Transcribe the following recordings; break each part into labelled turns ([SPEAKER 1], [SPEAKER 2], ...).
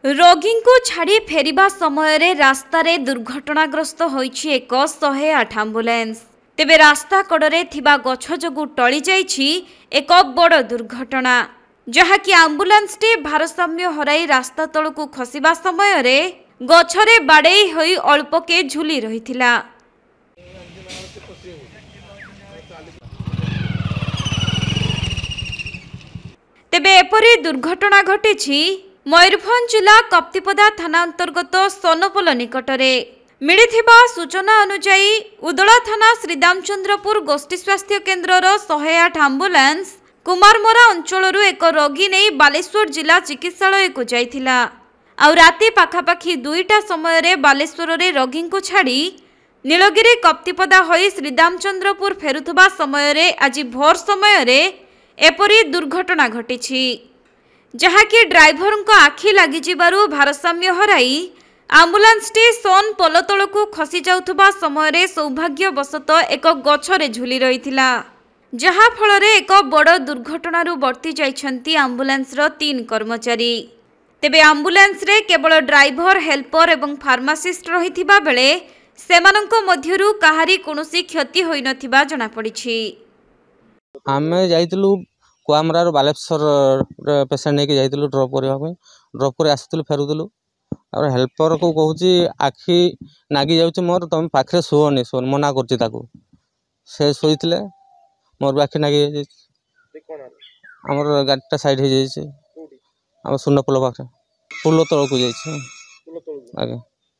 [SPEAKER 1] रोगी को छाड़ी फेरिबा समय रे रास्ता रे दुर्घटनाग्रस्त होईछि एक 108 आंबुलेंस। तेबे रास्ता कड़रे थिबा गछ जोगु टळी जाईछि एक बड़ दुर्घटना, जहाँकि आंबुलेंस टी भारसाम्य हराई रास्ता तळकु खसिबा समय रे गछरे बाडेई होई अल्पके झुली रहिथिला। तेबे एपरी दुर्घटना घटिछि मयूरभंज जिला कप्तिपदा थाना अंतर्गत सोनपोल निकटरे। मिलिथिबा सूचना अनुसार उदला थाना श्रीरामचंद्रपुर गोष्ठी स्वास्थ्य केन्द्रर 108 आंबुलेंस कुमारमरा अंचलरू एक रोगी नहीं बालेश्वर जिला चिकित्सालय को जाइथिला। आउ राति पाखापाखि 2टा समय रे बालेश्वर रे रोगी को छाड़ी नीलगिरी कप्तिपदा होई श्रीरामचंद्रपुर फेरुथबा समय रे आज भोर समय रे एपरी दुर्घटना घटिछि, जहाँकि ड्राइवर को आखि लगी जिबारु भारसाम्य हराई आंबुलेंस टी सोन पोल तलकु खसी जाउथबा समय रे सौभाग्यवशत एक गछरे झुली रहिथिला, जहाँ फल रे एक बड़ दुर्घटनारू बर्ती जाइछंती आंबुलेंस रो 3 कर्मचारी। तेबे आंबुलेंस रे केवल ड्राइवर, हेल्पर एवं फार्मासिस्ट रहिथिबा बेले सेमानंको मध्यरू काहारी कोनोसी क्षति होई नथिबा जना पड़िछि।
[SPEAKER 2] आमे जाइतलु कुआमरार बालेश्वर पेसेंट नहीं जाइतलु ड्रॉप करबा ड्रॉप कर आसतलु फेरुतलु और हेल्पर को कहूची आखि नागी जाउची मोर तुम पाखरे सुओनी सोन मना करची ताको से सोइतले मोर आखि नागी जाई हमर गाडीटा साइड हो जाई छै हम सुन्नपोल पाखरे पुल तळकु जाई छै आगे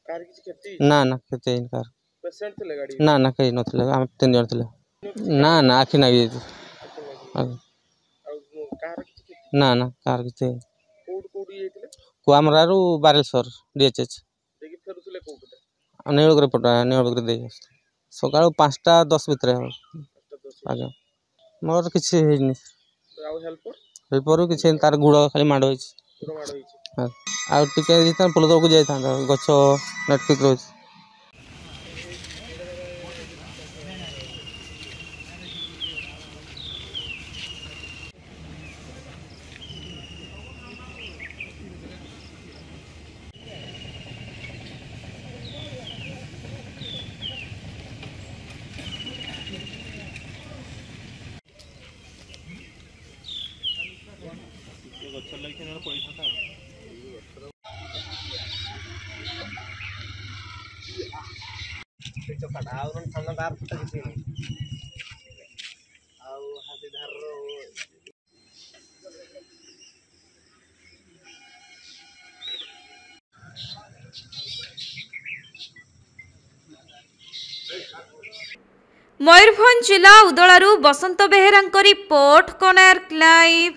[SPEAKER 2] कार किछि क्षति ना ना क्षति इन कार पेशेंट थिले गाडी ना ना कहि नथिले हम 3 जण थिले ना ना आखि नागी जाई आगे कार किछि ना ना कार किछि कोड येथिले कुआमरारू बालेश्वर डीएचएच देखि फेरुतले कोड नीलगिरी पटा नीलगिरी दे सकाळ 5:10 भितर आगे मोर किछि हेनी आउ हेल्पर किछि तार गुड़ खाली माड होइछि आ टिके जिता पुल तक जाई था गछ नेटपिक रोज।
[SPEAKER 1] मयूरभंज जिला उदलारू बसंत बेहेरा रिपोर्ट, कोणार्क लाइव।